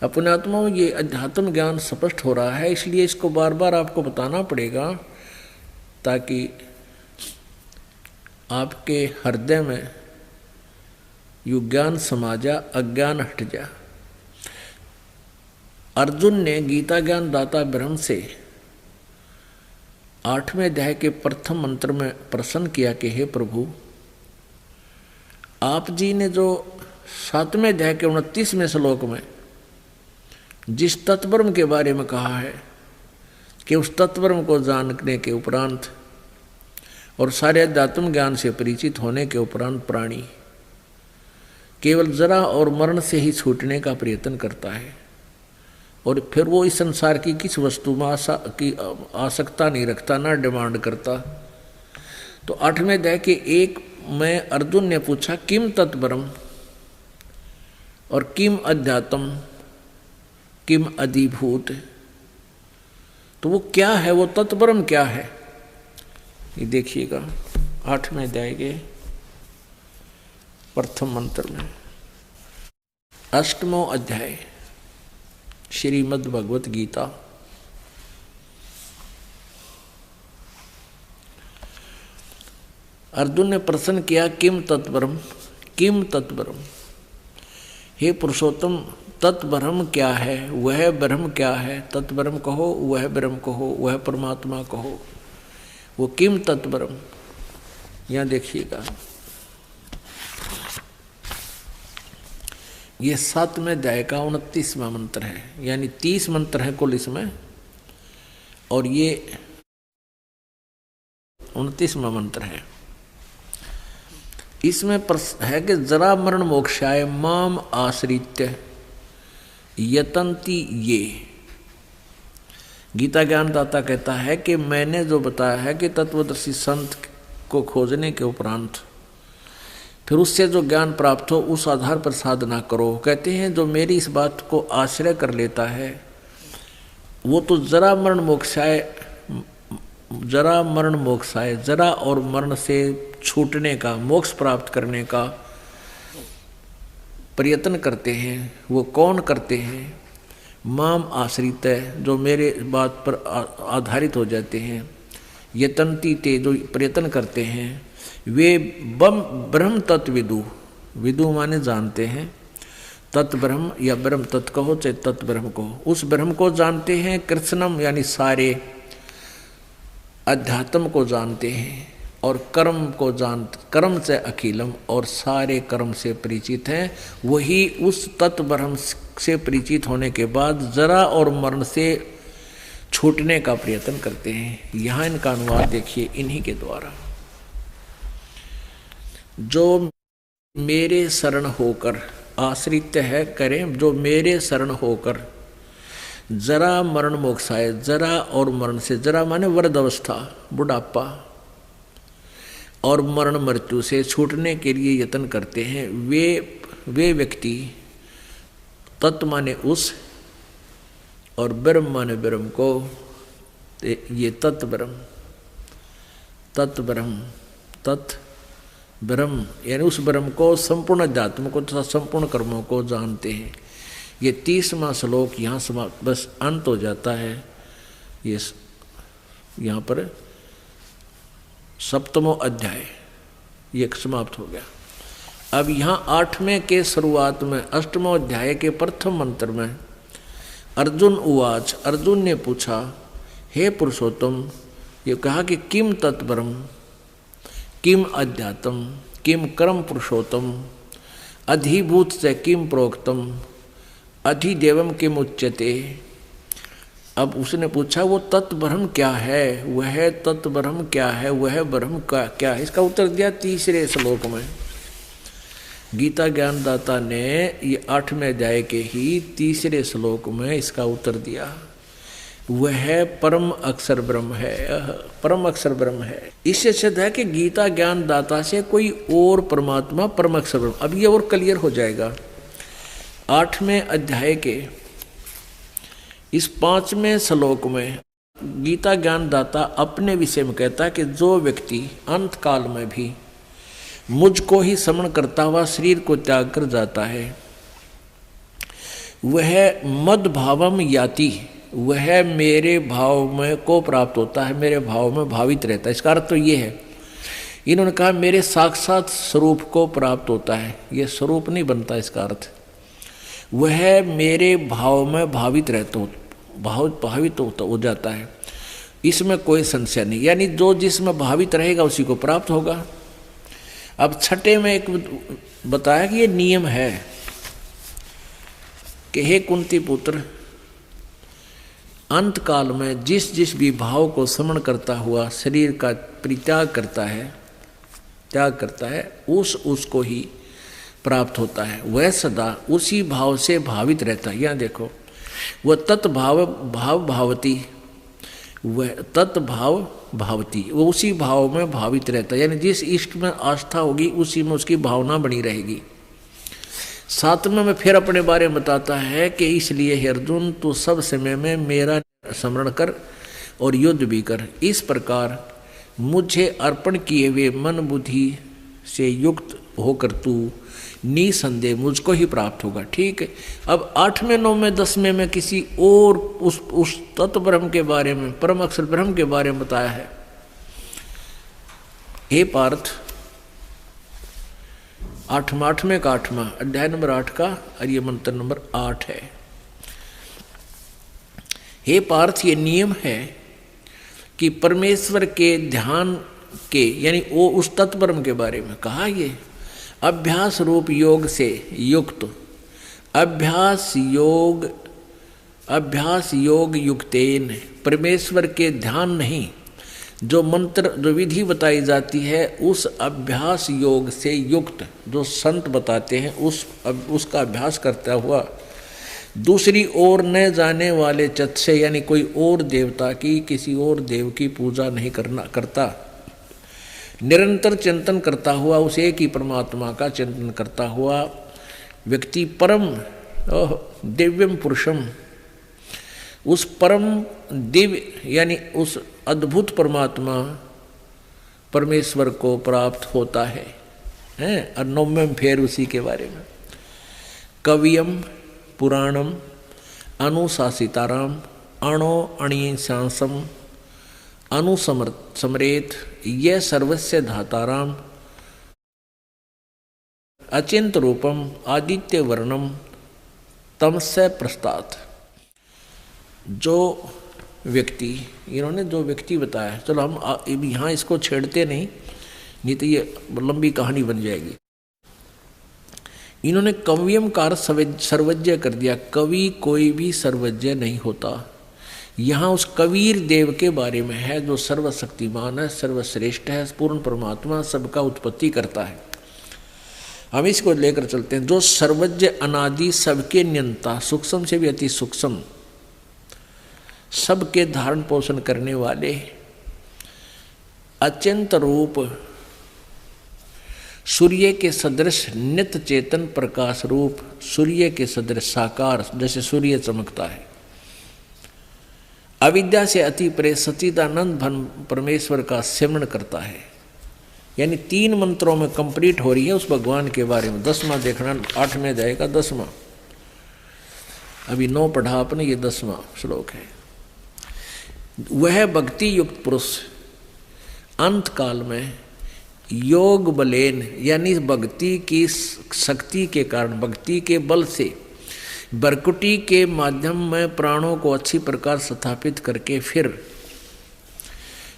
अपने आत्मा में ये अध्यात्म ज्ञान स्पष्ट हो रहा है, इसलिए इसको बार बार आपको बताना पड़ेगा ताकि आपके हृदय में यू ज्ञान समा जा, अज्ञान हट जा। अर्जुन ने गीता ज्ञान दाता ब्रह्म से 8वें अध्याय के प्रथम मंत्र में प्रश्न किया कि हे प्रभु, आप जी ने जो 7वें अध्याय के 29वें श्लोक में जिस तत्ब्रह्म के बारे में कहा है कि उस तत्ब्रह्म को जानने के उपरांत और सारे अध्यात्म ज्ञान से परिचित होने के उपरांत प्राणी केवल जरा और मरण से ही छूटने का प्रयत्न करता है और फिर वो इस संसार की किस वस्तु में आसक्ता नहीं रखता, ना डिमांड करता। तो 8वें अध्याय के 1 में अर्जुन ने पूछा किम तत्ब्रह्म और किम अध्यात्म किम अधिभूत, तो वो क्या है, वो तत्ब्रह्म क्या है, ये देखिएगा 8वें अध्याय के प्रथम मंत्र में। 8वां अध्याय श्रीमद् भगवत गीता। अर्जुन ने प्रश्न किया किम तत्ब्रह्म, किम तत्ब्रह्म, हे पुरुषोत्तम तत्ब्रह्म क्या है, वह ब्रह्म क्या है, तत्ब्रह्म कहो, वह ब्रह्म कहो, वह परमात्मा कहो, वो किम तत्ब्रह्म। यहां देखिएगा ये 7वें अध्याय का 29वां मंत्र है, यानी 30 मंत्र है कुल इसमें, और ये 29वां मंत्र है। इसमें है कि जरा मरण मोक्षाय माम आश्रित्य यतंती ये। गीता ज्ञानदाता कहता है कि मैंने जो बताया है कि तत्वदर्शी संत को खोजने के उपरांत फिर उससे जो ज्ञान प्राप्त हो उस आधार पर साधना करो। कहते हैं जो मेरी इस बात को आश्रय कर लेता है वो तो जरा मरण मोक्षाय, जरा मरण मोक्षाय, जरा और मरण से छूटने का, मोक्ष प्राप्त करने का प्रयत्न करते हैं। वो कौन करते हैं? माम आश्रित है, जो मेरे बात पर आधारित हो जाते हैं। यतंती ते, जो प्रयत्न करते हैं। वे ब्रह्म तत्व विदु, विदु माने जानते हैं, तत्ब्रह्म या ब्रह्म तत्व कहो चाहे तत्ब्रह्म कहो, उस ब्रह्म को जानते हैं। कृष्णम यानी सारे अध्यात्म को जानते हैं और कर्म को कर्म से अखिलम, और सारे कर्म से परिचित हैं। वही उस तत्ब्रह्म से परिचित होने के बाद जरा और मरण से छूटने का प्रयत्न करते हैं। यहाँ इनका अनुवाद देखिए इन्हीं के द्वारा। जो मेरे शरण होकर आश्रित है करें, जो मेरे शरण होकर जरा मरण मोक्षाय, जरा और मरण से, जरा माने वृद्ध अवस्था, बुढ़ापा, और मरण मृत्यु से छूटने के लिए यत्न करते हैं, वे व्यक्ति, तत्व माने उस और ब्रह्म माने ब्रह्म को, ये तत्ब्रह्म, तत्ब्रह्म, तत् ब्रह्म यानी उस ब्रह्म को, संपूर्ण अध्यात्म को तथा संपूर्ण कर्मों को जानते हैं। ये 30वां श्लोक यहाँ समाप्त, बस अंत हो जाता है। ये यहाँ पर 7वां अध्याय ये समाप्त हो गया। अब यहाँ 8वें के शुरुआत में 8वां अध्याय के प्रथम मंत्र में अर्जुन उवाच, अर्जुन ने पूछा हे पुरुषोत्तम, ये कहा कि किम तत्ब्रह्म, किम अध्यात्म, किम कर्म पुरुषोत्तम, अधिभूत से किम प्रोक्तम, अधिदेवम किम उच्यते। अब उसने पूछा वो तत्ब्रह्म क्या है, वह तत्ब्रह्म क्या है, वह ब्रह्म क्या है। इसका उत्तर दिया 3रे श्लोक में। गीता ज्ञानदाता ने ये 8वें अध्याय के ही 3रे श्लोक में इसका उत्तर दिया। वह परम अक्षर ब्रह्म है, परम अक्षर ब्रह्म है। इससे सिद्ध है कि गीता ज्ञानदाता से कोई और परमात्मा परम अक्षर ब्रह्म। अब ये और क्लियर हो जाएगा। 8वें अध्याय के इस 5वें श्लोक में गीता ज्ञानदाता अपने विषय में कहता है कि जो व्यक्ति अंत काल में भी मुझको ही स्मरण करता हुआ शरीर को त्याग कर जाता है, वह मद भावम याति, वह मेरे भाव में को प्राप्त होता है, मेरे भाव में भावित रहता है। इसका अर्थ तो ये है, इन्होंने कहा मेरे साक्षात स्वरूप को प्राप्त होता है, ये स्वरूप नहीं बनता। इसका अर्थ वह मेरे भाव में भावित रहता, भावित हो जाता है, इसमें कोई संशय नहीं। यानी जो जिसमें भावित रहेगा उसी को प्राप्त होगा। अब छठे में एक बताया कि ये नियम है कि हे कुंती पुत्र, अंत काल में जिस जिस भी भाव को समण करता हुआ शरीर का परित्याग करता है, त्याग करता है, उसको ही प्राप्त होता है। वह सदा उसी भाव से भावित रहता है। यहाँ देखो, वह तत्भाव भावती, वह तत्भाव भावती, वो उसी भाव में भावित रहता है। यानी जिस इष्ट में आस्था होगी उसी में उसकी भावना बनी रहेगी। सातवें में फिर अपने बारे में बताता है कि इसलिए हे अर्जुन, तू सब समय में मेरा स्मरण कर और युद्ध भी कर। इस प्रकार मुझे अर्पण किए हुए मन बुद्धि से युक्त होकर तू निसंदेह मुझको ही प्राप्त होगा। ठीक है। अब 8वें 9वें 10वें में किसी और उस तत्व ब्रह्म के बारे में, परम अक्षर ब्रह्म के बारे में बताया है। हे पार्थ, 8वें का 8वां अध्याय नंबर 8 का और ये मंत्र नंबर 8 है। हे पार्थ, ये नियम है कि परमेश्वर के ध्यान के, यानी वो उस तत्व ब्रह्म के बारे में कहा, ये अभ्यास रूप योग से युक्त, अभ्यास योग युक्तेन, परमेश्वर के ध्यान नहीं, जो मंत्र जो विधि बताई जाती है उस अभ्यास योग से युक्त जो संत बताते हैं, उसका अभ्यास करता हुआ दूसरी ओर न जाने वाले चित्त से, यानी कोई और देवता की, किसी और देव की पूजा नहीं करता, निरंतर चिंतन करता हुआ उस एक ही परमात्मा का चिंतन करता हुआ व्यक्ति परम दिव्यम पुरुषम, उस परम दिव्य यानी उस अद्भुत परमात्मा परमेश्वर को प्राप्त होता है। और 9वें फिर उसी के बारे में कवियम पुराणम अनुशासिताराम अणो अणिशांसम अनुसमरेत ये सर्वस्य धाताराम अचिंत रूपम आदित्य वर्णम तमस्य प्रस्तात्। जो व्यक्ति, इन्होंने जो व्यक्ति बताया, चलो हम यहाँ इसको छेड़ते नहीं तो ये लंबी कहानी बन जाएगी। इन्होंने कवियम कार सर्वज्ञ कर दिया। कवि कोई भी सर्वज्ञ नहीं होता। यहाँ उस कबीर देव के बारे में है जो सर्वशक्तिमान है, सर्वश्रेष्ठ है, पूर्ण परमात्मा सबका उत्पत्ति करता है। हम इसको लेकर चलते हैं। जो सर्वज्ञ अनादि, सबके नियंता, सूक्ष्म से भी अति सूक्ष्म, सबके धारण पोषण करने वाले, अत्यंत रूप, सूर्य के सदृश नित्य चेतन प्रकाश रूप, सूर्य के सदृश साकार, जैसे सूर्य चमकता है, अविद्या से अति परे सच्चिदानंद परमेश्वर का सिमरण करता है। यानी 3 मंत्रों में कंप्लीट हो रही है उस भगवान के बारे में। 10वां देखना, 8 में जाएगा 10वां, अभी 9 पढ़ा आपने, ये 10वां श्लोक है। वह भक्ति युक्त पुरुष अंत काल में योग बलेन, यानी भक्ति की शक्ति के कारण, भक्ति के बल से, बरकुटी के माध्यम में प्राणों को अच्छी प्रकार स्थापित करके फिर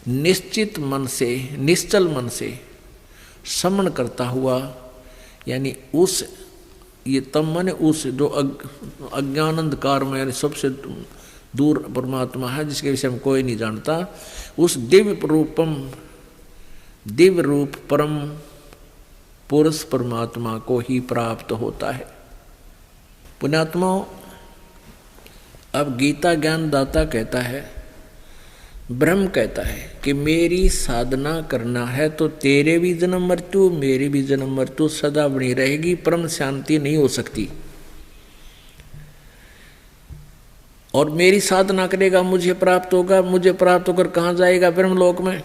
निश्चित मन से, निश्चल मन से समन करता हुआ, यानी उस, ये तम मन उस जो अज्ञान अंधकार में, यानी सबसे दूर परमात्मा है जिसके विषय में कोई नहीं जानता, उस दिव्य रूप परम पुरुष परमात्मा को ही प्राप्त होता है। पुण्यात्माओं, अब गीता ज्ञान दाता कहता है, ब्रह्म कहता है कि मेरी साधना करना है तो तेरे भी जन्म मृत्यु, मेरी भी जन्म मृत्यु सदा बनी रहेगी, परम शांति नहीं हो सकती। और मेरी साधना करेगा मुझे प्राप्त होगा, मुझे प्राप्त होकर कहाँ जाएगा? ब्रह्मलोक में।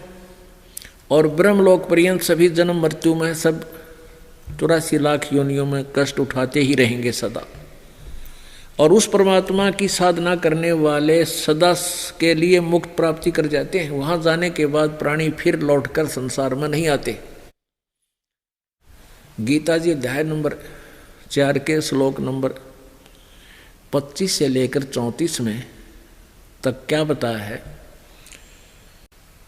और ब्रह्मलोक पर्यंत सभी जन्म मृत्यु में, सब 84 लाख योनियों में कष्ट उठाते ही रहेंगे सदा। और उस परमात्मा की साधना करने वाले सदा के लिए मुक्त प्राप्ति कर जाते हैं। वहां जाने के बाद प्राणी फिर लौटकर संसार में नहीं आते। गीता जी अध्याय नंबर 4 के श्लोक नंबर 25 से लेकर 34 में तक क्या बताया है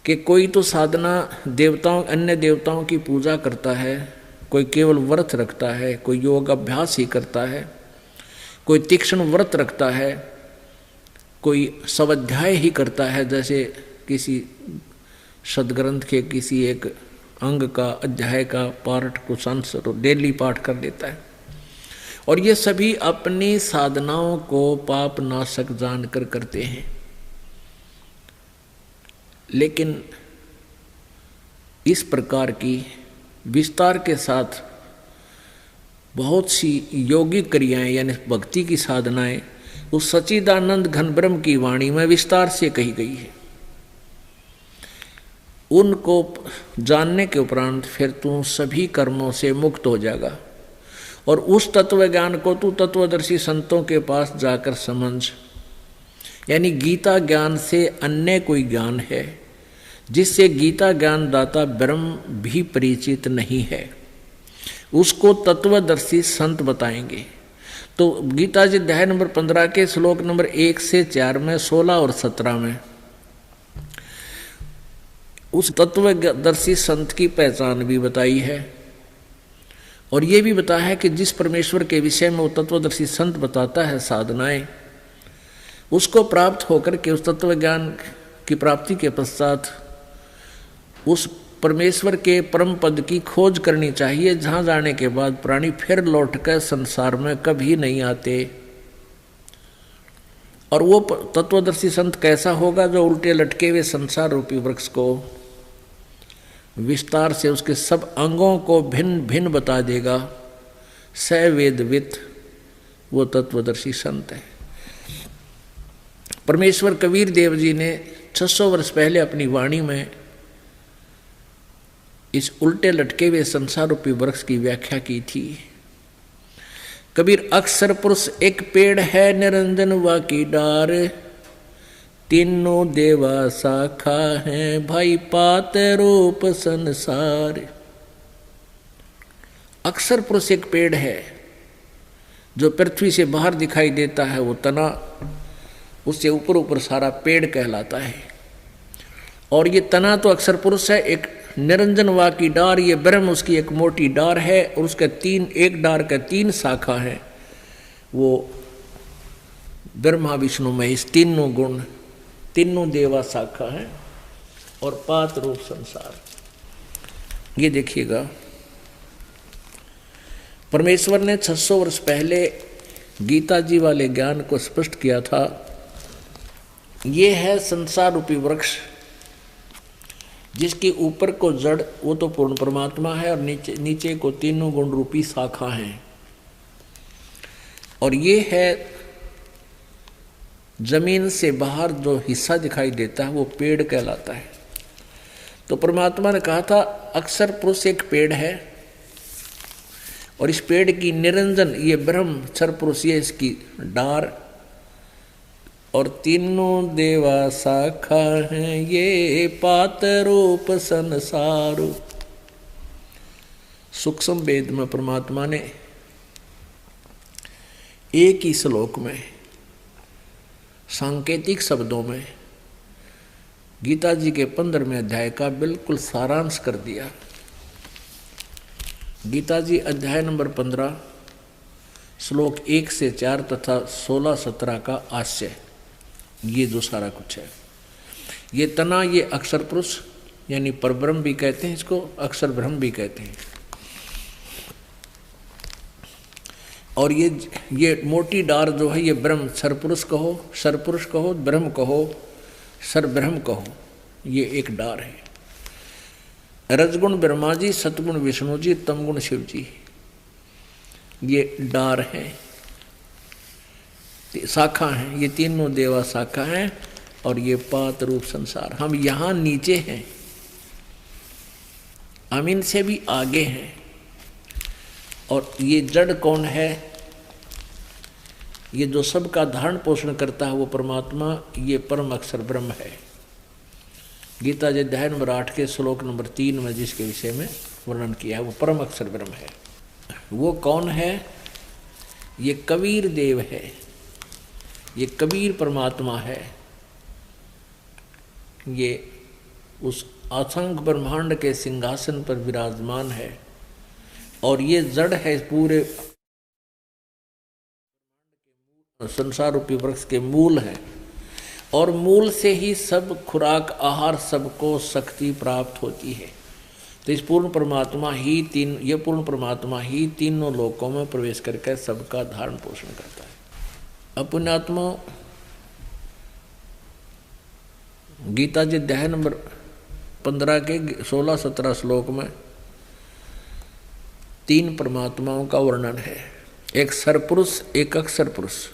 कि कोई तो साधना देवताओं अन्य देवताओं की पूजा करता है, कोई केवल व्रत रखता है, कोई योग अभ्यास ही करता है, कोई तीक्ष्ण व्रत रखता है, कोई स्वाध्याय ही करता है, जैसे किसी सदग्रंथ के किसी एक अंग का अध्याय का पाठ को संस्कृत डेली पाठ कर देता है। और ये सभी अपनी साधनाओं को पाप नाशक जानकर करते हैं। लेकिन इस प्रकार की विस्तार के साथ बहुत सी योगिक क्रियाएं यानी भक्ति की साधनाएं उस सच्चिदानंद घन ब्रह्म की वाणी में विस्तार से कही गई है। उनको जानने के उपरांत फिर तू सभी कर्मों से मुक्त हो जाएगा और उस तत्व ज्ञान को तू तत्वदर्शी संतों के पास जाकर समझ। यानी गीता ज्ञान से अन्य कोई ज्ञान है जिससे गीता ज्ञान दाता ब्रह्म भी परिचित नहीं है, उसको तत्वदर्शी संत बताएंगे। तो गीता जी अध्याय नंबर 15 के श्लोक नंबर 1 से 4 में 16 और 17 में उस तत्वदर्शी संत की पहचान भी बताई है और ये भी बताया है कि जिस परमेश्वर के विषय में वो तत्वदर्शी संत बताता है साधनाएं, उसको प्राप्त होकर के उस तत्व ज्ञान की प्राप्ति के पश्चात उस परमेश्वर के परम पद की खोज करनी चाहिए, जहां जाने के बाद प्राणी फिर लौटकर संसार में कभी नहीं आते। और वो तत्वदर्शी संत कैसा होगा? जो उल्टे लटके हुए संसार रूपी वृक्ष को विस्तार से उसके सब अंगों को भिन्न भिन्न बता देगा। स वेदवित वो तत्वदर्शी संत है। परमेश्वर कबीर देव जी ने 600 वर्ष पहले अपनी वाणी में इस उल्टे लटके हुए संसार रूपी वृक्ष की व्याख्या की थी। कबीर अक्षर पुरुष एक पेड़ है, निरंजन वा की डार, तीनों देवा शाखा है, भाई पात रूप संसार। अक्षर पुरुष एक पेड़ है जो पृथ्वी से बाहर दिखाई देता है, वो तना उससे ऊपर ऊपर सारा पेड़ कहलाता है। और ये तना तो अक्षर पुरुष है, एक निरंजन वा की डार ये ब्रह्म उसकी एक मोटी डार है और उसके एक डार का 3 शाखा है, वो ब्रह्मा विष्णु महेश तीनों गुण तीनों देवा शाखा है और पात रूप संसार। ये देखिएगा परमेश्वर ने 600 वर्ष पहले गीता जी वाले ज्ञान को स्पष्ट किया था। ये है संसार रूपी वृक्ष जिसके ऊपर को जड़ वो तो पूर्ण परमात्मा है और नीचे को तीनों गुण रूपी शाखा हैं। और ये है जमीन से बाहर जो हिस्सा दिखाई देता है वो पेड़ कहलाता है। तो परमात्मा ने कहा था अक्षर पुरुष एक पेड़ है और इस पेड़ की निरंजन ये ब्रह्म अक्षर पुरुष ये इसकी डार और तीनों देवा शाखा हैं, ये पात रूप संसार। सूक्ष्म वेद में परमात्मा ने एक ही श्लोक में सांकेतिक शब्दों में गीता जी के 15वें अध्याय का बिल्कुल सारांश कर दिया। गीता जी अध्याय नंबर 15 श्लोक 1 से 4 तथा 16-17 का आशय, ये जो सारा कुछ है। ये तना ये अक्षर पुरुष यानी परब्रह्म भी कहते हैं, इसको अक्षर ब्रह्म भी कहते हैं। और ये मोटी डार जो है ये ब्रह्म सरपुरुष कहो, सरपुरुष कहो, ब्रह्म कहो, सरब्रह्म कहो, ये एक डार है। रजगुण ब्रह्मा जी, सतगुण विष्णु जी, तमगुण शिव जी, ये डार है, शाखा हैं। ये तीनों देवा शाखा हैं और ये पात रूप संसार। हम यहाँ नीचे हैं, हम इनसे भी आगे हैं। और ये जड़ कौन है? ये जो सबका धारण पोषण करता है वो परमात्मा, ये परम अक्षर ब्रह्म है। गीता जी अध्याय नंबर 8 के श्लोक नंबर 3 में जिसके विषय में वर्णन किया है वो परम अक्षर ब्रह्म है। वो कौन है? ये कबीर देव है, ये कबीर परमात्मा है। ये उस असंख्य ब्रह्मांड के सिंहासन पर विराजमान है और ये जड़ है, पूरे संसार रूपी वृक्ष के मूल है और मूल से ही सब खुराक आहार सबको शक्ति प्राप्त होती है। तो इस पूर्ण परमात्मा ही ये पूर्ण परमात्मा ही तीनों लोकों में प्रवेश करके सबका धारण पोषण करता है। अब पुण्यात्मा, गीता जी अध्याय नंबर 15 के 16-17 श्लोक में 3 परमात्माओं का वर्णन है। एक सरपुरुष, एक अक्षर पुरुष।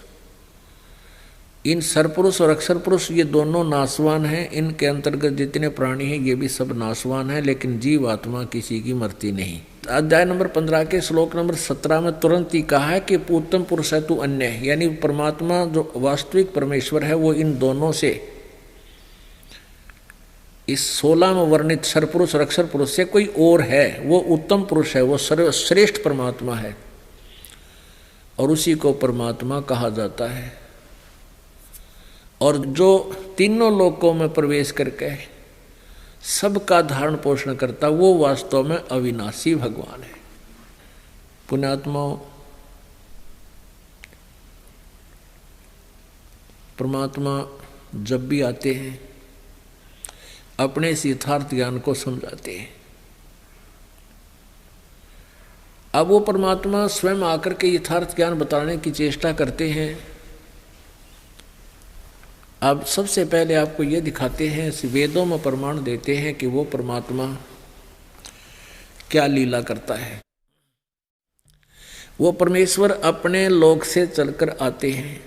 इन सरपुरुष और अक्षर पुरुष ये दोनों नाशवान हैं। इनके अंतर्गत जितने प्राणी हैं ये भी सब नाशवान हैं, लेकिन जीव आत्मा किसी की मरती नहीं। अध्याय नंबर 15 के श्लोक नंबर 17 में तुरंत ही कहा है कि उत्तम पुरुष है तू अन्य है, यानी परमात्मा जो वास्तविक परमेश्वर है वो इन दोनों से, इस 16 में वर्णित सरपुरुष और अक्षर पुरुष से कोई और है, वो उत्तम पुरुष है, वो सर्वश्रेष्ठ परमात्मा है और उसी को परमात्मा कहा जाता है। और जो तीनों लोकों में प्रवेश करके सबका धारण पोषण करता वो वास्तव में अविनाशी भगवान है। पुण्यात्माओं, परमात्मा जब भी आते हैं अपने इस यथार्थ ज्ञान को समझाते हैं। अब वो परमात्मा स्वयं आकर के यथार्थ ज्ञान बताने की चेष्टा करते हैं। अब सबसे पहले आपको ये दिखाते हैं, वेदों में प्रमाण देते हैं कि वो परमात्मा क्या लीला करता है। वो परमेश्वर अपने लोक से चलकर आते हैं।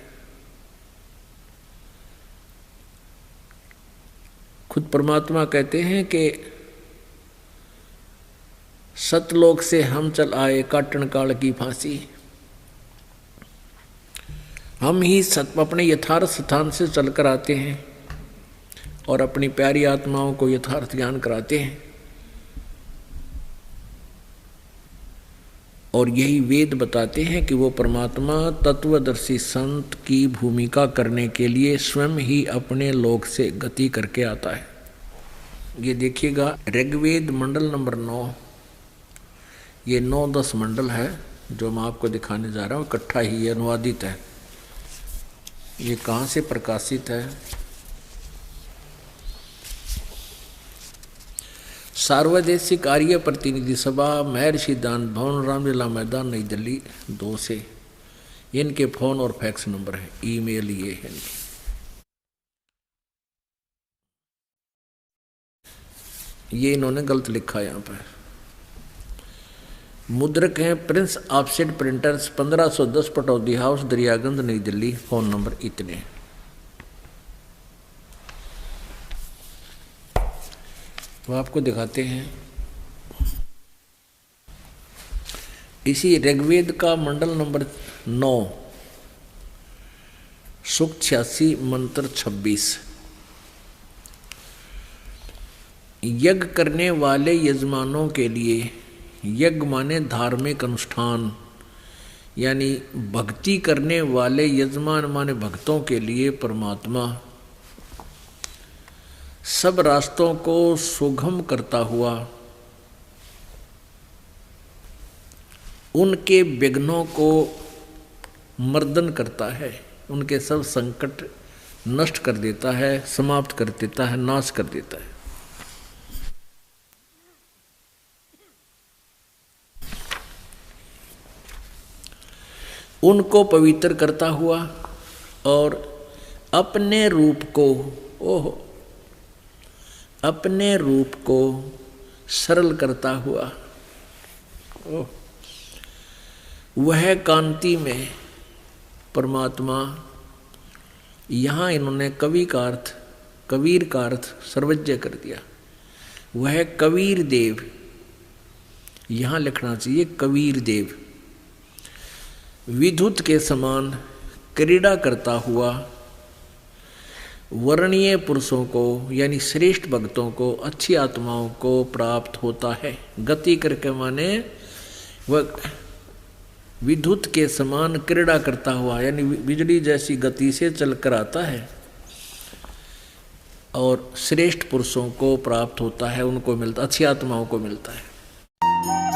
खुद परमात्मा कहते हैं कि सतलोक से हम चल आए काटन काल की फांसी। हम ही अपने यथार्थ स्थान से चलकर आते हैं और अपनी प्यारी आत्माओं को यथार्थ ज्ञान कराते हैं। और यही वेद बताते हैं कि वो परमात्मा तत्वदर्शी संत की भूमिका करने के लिए स्वयं ही अपने लोक से गति करके आता है। ये देखिएगा ऋग्वेद मंडल नंबर 9, ये 9-10 मंडल है जो मैं आपको दिखाने जा रहा हूँ। इकट्ठा ही अनुवादित है। ये कहाँ से प्रकाशित है? सार्वदेशिक आर्य प्रतिनिधि सभा, महर्षि दान भवन, रामलीला मैदान, नई दिल्ली 2 से। इनके फोन और फैक्स नंबर है, ईमेल ये है। ये इन्होंने गलत लिखा है यहाँ पर। मुद्रक हैं Prince offset printers, 1510 Pataudi house, Daryaganj, नई दिल्ली। फोन नंबर इतने। वो आपको दिखाते हैं इसी ऋग्वेद का मंडल नंबर 9, सूक्त 86, मंत्र 26। यज्ञ करने वाले यजमानों के लिए, यज्ञ माने धार्मिक अनुष्ठान, यानी भक्ति करने वाले यजमान माने भक्तों के लिए परमात्मा सब रास्तों को सुगम करता हुआ उनके विघ्नों को मर्दन करता है, उनके सब संकट नष्ट कर देता है, समाप्त कर देता है, नाश कर देता है। उनको पवित्र करता हुआ और अपने रूप को, अपने रूप को सरल करता हुआ, वह कांति में परमात्मा, यहाँ इन्होंने कवि का अर्थ, कबीर का अर्थ सर्वज्ञ कर दिया। वह कबीर देव, यहाँ लिखना चाहिए कबीर देव, विद्युत के समान क्रीड़ा करता हुआ वर्णीय पुरुषों को यानी श्रेष्ठ भक्तों को, अच्छी आत्माओं को प्राप्त होता है। गति करके माने वह विद्युत के समान क्रीड़ा करता हुआ यानी बिजली जैसी गति से चलकर आता है और श्रेष्ठ पुरुषों को प्राप्त होता है, उनको मिलता, अच्छी आत्माओं को मिलता है।